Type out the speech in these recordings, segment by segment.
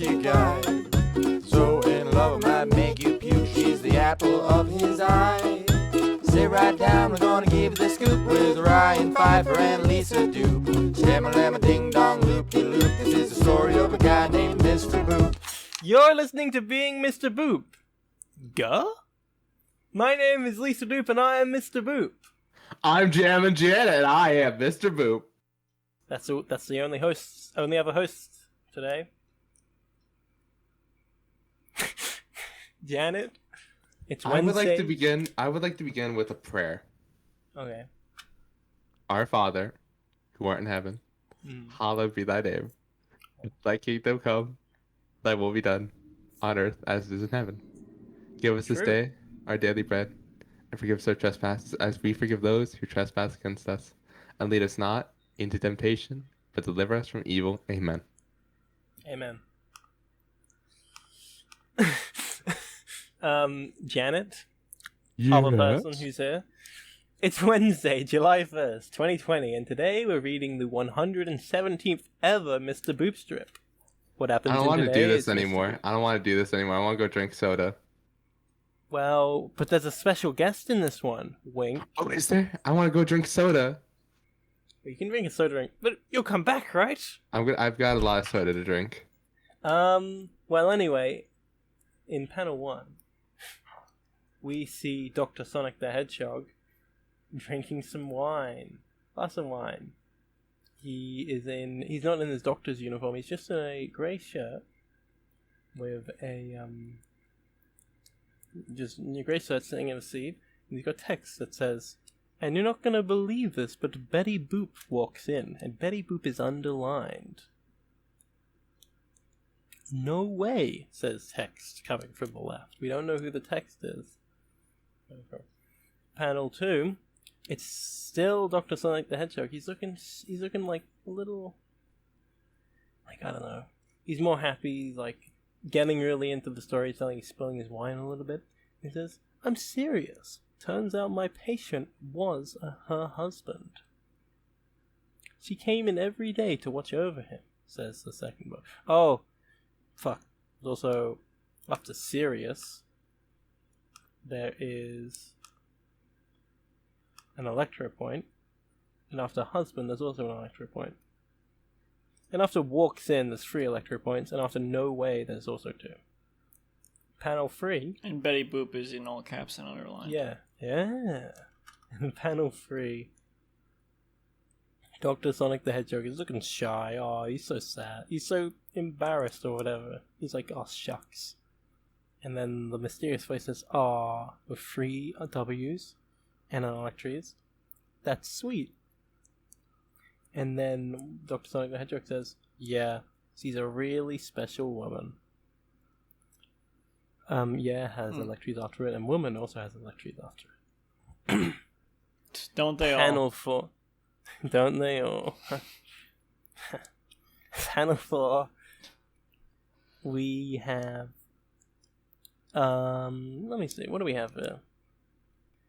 nasty guy. So in love, I might make you puke. She's the apple of his eye. Sit right down, we're gonna give you the scoop with Ryan Pfeiffer and Lisa Doop. Stammer, ding dong, loop de loop. This is the story of a guy named Mr. Boop. You're listening to Being Mr. Boop. Guh? My name is Lisa Doop and I am Mr. Boop. I'm Jammin' Jan and I am Mr. Boop. That's the only other host today. Janet, it's Wednesday. I would like to begin with a prayer. Okay. Our Father, who art in heaven, hallowed be thy name. Thy kingdom come, thy will be done, on earth as it is in heaven. Give us this day our daily bread, and forgive us our trespasses as we forgive those who trespass against us. And lead us not into temptation, but deliver us from evil. Amen. Amen. Janet, other person who's here. It's Wednesday, July 1st, 2020, and today we're reading the 117th ever Mr. Boop strip. What happens I don't want to do this anymore. I want to do this anymore. I want to go drink soda. Well, but there's a special guest in this one. Wink. Oh, is there? I want to go drink soda. You can drink a soda drink, but you'll come back, right? I've got a lot of soda to drink. Well, anyway, in panel 1, we see Dr. Sonic the Hedgehog drinking some wine. Glass of wine. He's not in his doctor's uniform, he's just in a grey shirt with a, just in a grey shirt sitting in a seat, and he's got text that says, "And you're not gonna believe this, but Betty Boop walks in, and Betty Boop is underlined." "No way," says text coming from the left. We don't know who the text is. Panel 2, it's still Dr. Sonic the Hedgehog. He's looking like a little, like, I don't know. He's more happy, he's like getting really into the storytelling. He's spilling his wine a little bit. He says, "I'm serious. Turns out my patient was her husband. She came in every day to watch over him," says the second book. Oh, fuck. Also, after serious, there is an electro point. And after husband, there's also an electro point. And after walks in, there's 3 electro points. And after no way, there's also 2. Panel 3. And Betty Boop is in all caps and underlined. Yeah. And panel 3. Dr. Sonic the Hedgehog is looking shy. Oh, he's so sad. He's so embarrassed or whatever. He's like, "Oh, shucks." And then the mysterious voice says, "Aw," with 3 W's and an electries. "That's sweet." And then Dr. Sonic the Hedgehog says, "Yeah, she's a really special woman." Yeah has electries after it, and woman also has electries after it. Don't they all? Panel 4. Don't they all? Panel 4. We have... let me see. What do we have here?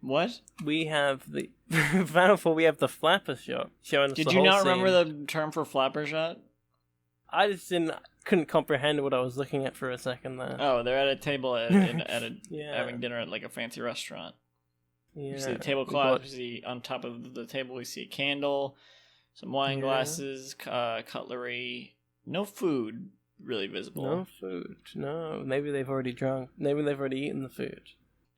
What? We have the... Panel 4, we have the flapper shot showing us Did the you whole not scene. remember the term for flapper shot? I just couldn't comprehend what I was looking at for a second there. Oh, they're at a table having dinner at like a fancy restaurant. Yeah. We see the tablecloth. We see on top of the table. We see a candle, some wine glasses, cutlery. No food really visible. No food. No. Maybe they've already drunk. Maybe they've already eaten the food.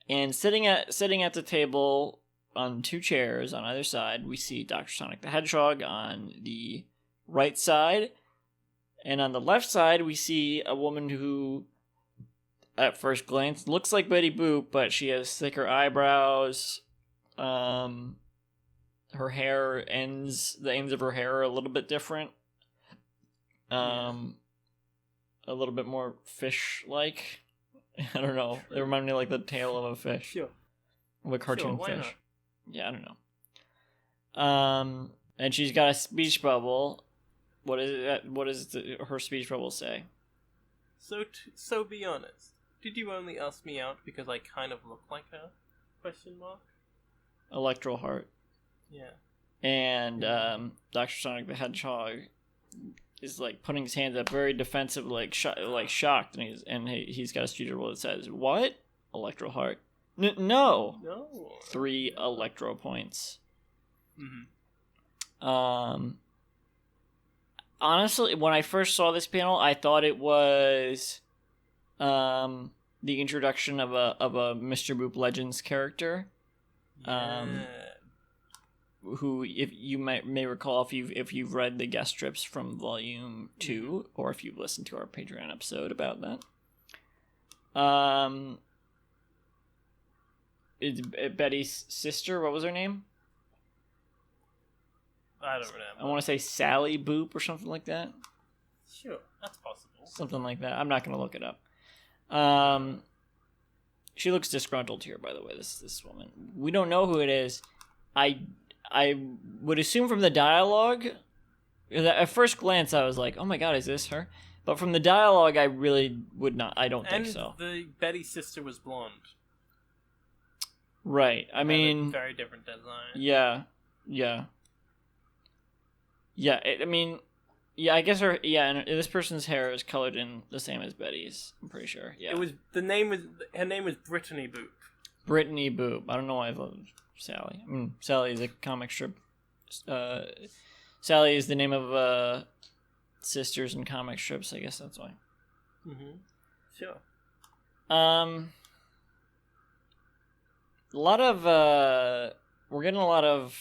And sitting at the table on 2 chairs on either side, we see Dr. Sonic the Hedgehog on the right side. And on the left side, we see a woman who, at first glance, looks like Betty Boop, but she has thicker eyebrows. Her hair the ends of her hair are a little bit different. A little bit more fish-like. I don't know. They remind me of like the tail of a fish. Sure. Of a cartoon why fish. not? Yeah, I don't know. And she's got a speech bubble. What does her speech bubble say? So be honest. Did you only ask me out because I kind of look like her? Question mark. Electro Heart. Yeah. And Dr. Sonic the Hedgehog is like putting his hands up, very defensive, like shocked, and he's got a street roll that says, "What? Electro Heart? No. 3 electro points." Honestly, when I first saw this panel, I thought it was the introduction of a Mr. Boop Legends character. Who, if you may recall, if you've read the guest strips from Volume 2, or if you've listened to our Patreon episode about that. It's Betty's sister. What was her name? I don't remember. I want to say Sally Boop or something like that. Sure, that's possible. Something like that. I'm not going to look it up. She looks disgruntled here, by the way, this woman. We don't know who it is. I would assume from the dialogue, at first glance I was like, oh my god, is this her? But from the dialogue, I really would not. I don't think so. The Betty's sister was blonde. Right. I mean, very different design. Yeah. I mean, yeah. I guess her. Yeah, and this person's hair is colored in the same as Betty's. I'm pretty sure. Yeah. Her name was Brittany Boop. Brittany Boop. I don't know why I love Sally. I mean, Sally is a comic strip. Sally is the name of sisters in comic strips. I guess that's why. Sure. A lot of we're getting a lot of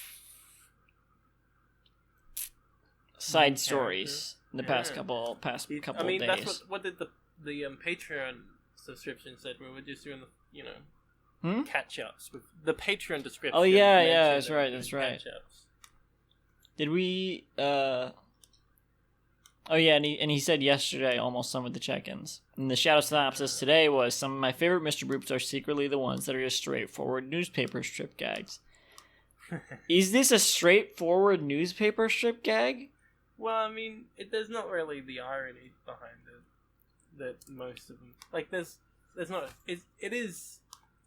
side stories in the past couple I mean, days. that's what did the Patreon subscription said. We were just doing the catch ups with the Patreon description. Oh yeah, that's right. Catch-ups. Did we? Oh yeah, and he said yesterday almost some of the check-ins. And the shadow synopsis today was, some of my favorite Mr. Boops are secretly the ones that are just straightforward newspaper strip gags. Is this a straightforward newspaper strip gag? Well, I mean, there's not really the irony behind it that most of them there's not. It is.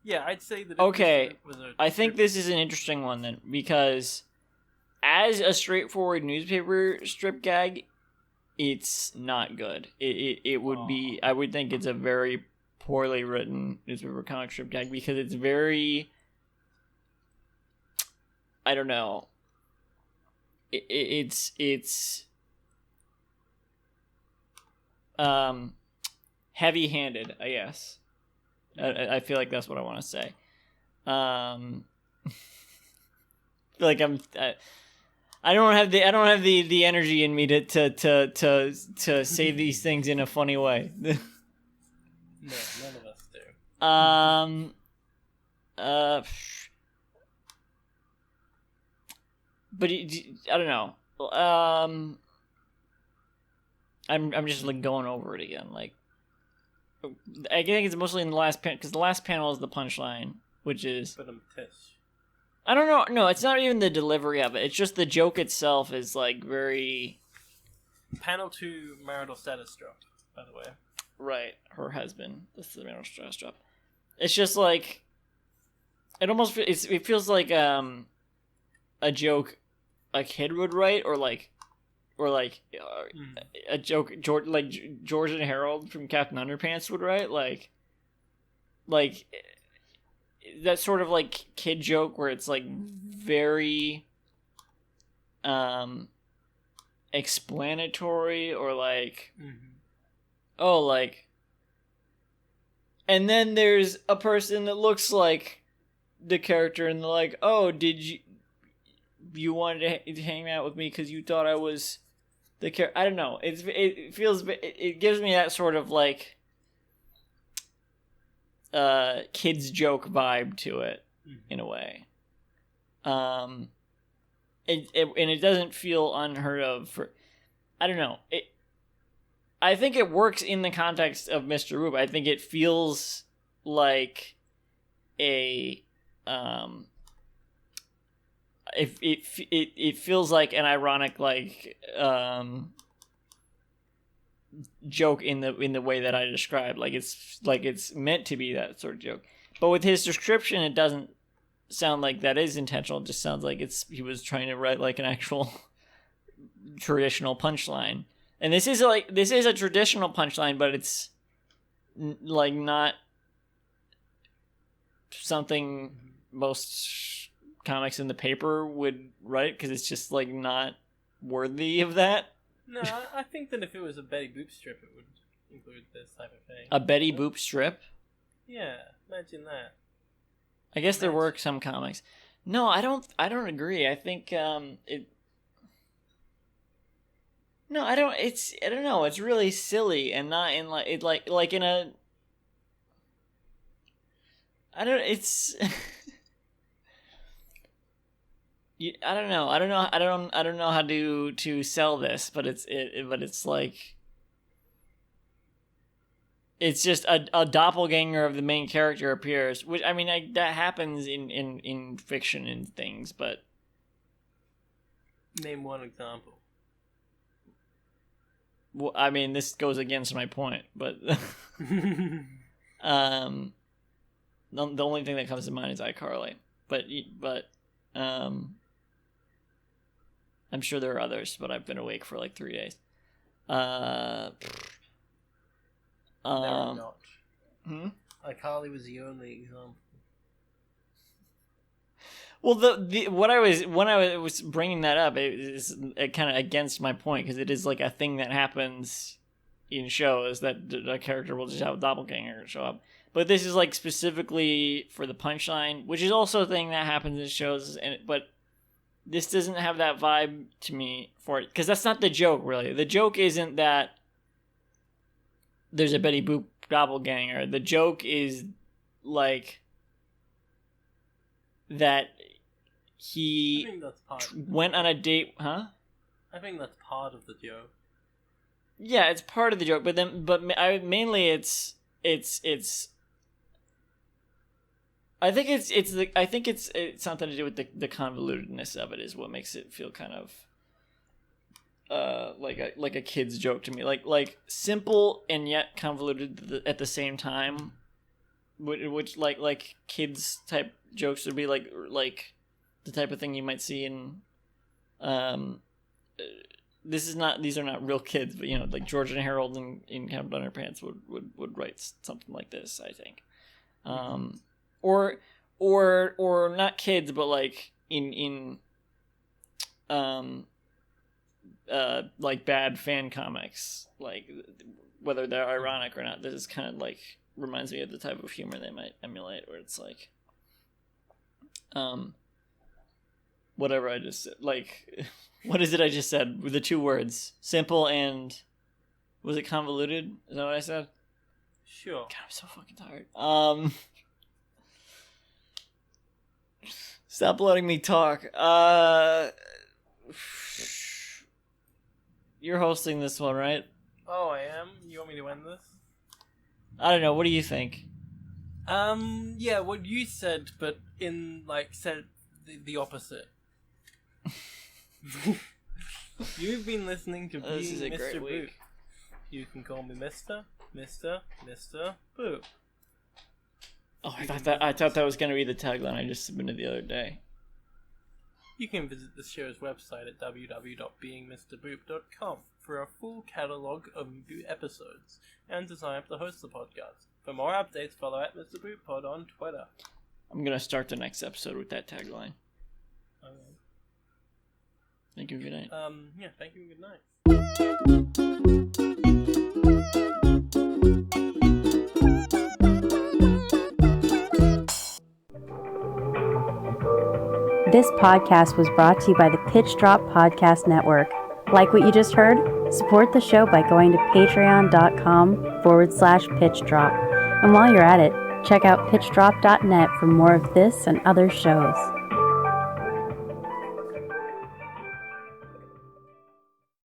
Yeah, I'd say that. Okay, I think this is an interesting one then, because as a straightforward newspaper strip gag, it's not good. It would be. I would think it's a very poorly written newspaper comic strip gag, because it's very. I don't know. It's heavy-handed, I guess. I feel like that's what I want to say. I feel like I don't have the energy in me to say these things in a funny way. No, none of us do. But I don't know. I'm just like going over it again. Like, I think it's mostly in the last panel, because the last panel is the punchline, which is. But I don't know. No, it's not even the delivery of it. It's just the joke itself is like very. Panel 2, marital status drop, by the way. Right, her husband. That's the marital status drop. It's just like. It feels like a joke a kid would write, or a joke George and Harold from Captain Underpants would write, like that sort of like kid joke where it's like very explanatory, or like and then there's a person that looks like the character, and they're like, oh, did you wanted to hang out with me because you thought I was the character? I don't know. It gives me that sort of like kids joke vibe to it, in a way. And it doesn't feel unheard of for. I don't know. I think it works in the context of Mr. Boop. I think it feels like a it feels like an ironic joke in the way that I described. Like it's meant to be that sort of joke. But with his description, it doesn't sound like that is intentional. It just sounds like he was trying to write like an actual traditional punchline. And this is a traditional punchline, but it's like not something most comics in the paper would write, because it's just like not worthy of that. No, I think that if it was a Betty Boop strip, it would include this type of thing. A Betty Boop strip? Yeah, imagine that. I guess there were some comics. No, I don't agree. I think it. No, I don't. I don't know. It's really silly and not in like in a. I don't. It's. I don't know. I don't know how to sell this, but it's like. It's just a doppelganger of the main character appears, which I mean that happens in fiction and things, but name one example. Well, I mean this goes against my point, but the only thing that comes to mind is iCarly, but I'm sure there are others, but I've been awake for like 3 days. There are not. Hmm? iCarly was the only example. Well, when I was bringing that up, it is kind of against my point, because it is like a thing that happens in shows that a character will just have a doppelganger show up. But this is like specifically for the punchline, which is also a thing that happens in shows, but this doesn't have that vibe to me for it, because that's not the joke really. The joke isn't that there's a Betty Boop doppelganger. The joke is like that he went on a date, huh? I think that's part of the joke. Yeah, it's part of the joke, but mainly it's. I think it's something to do with the convolutedness of it is what makes it feel kind of. Like a kid's joke to me, like simple and yet convoluted at the same time, which like kids type jokes would be like the type of thing you might see in these are not real kids, but like George and Harold in Captain Underpants would write something like this, I think, or not kids, but like in like bad fan comics, like whether they're ironic or not. This is kind of like reminds me of the type of humor they might emulate, where it's like, whatever I just said, like, what is it I just said with the two words, simple and, was it convoluted? Is that what I said? Sure. God, I'm so fucking tired. Stop letting me talk. You're hosting this one, right? Oh, I am? You want me to end this? I don't know. What do you think? Yeah, what you said, but said the opposite. You've been listening to This is a Mr. great Boop. week. You can call me Mr. Boop. Oh, I thought that was gonna be the tagline I just submitted the other day. You can visit the show's website at www.beingmrboop.com for a full catalogue of episodes and to sign up to host the podcast. For more updates, follow at Mr. Boop Pod on Twitter. I'm gonna start the next episode with that tagline. Thank you. Good night. Yeah. Thank you. Good night. This podcast was brought to you by the Pitch Drop Podcast Network. Like what you just heard? Support the show by going to patreon.com/pitchdrop. And while you're at it, check out pitchdrop.net for more of this and other shows.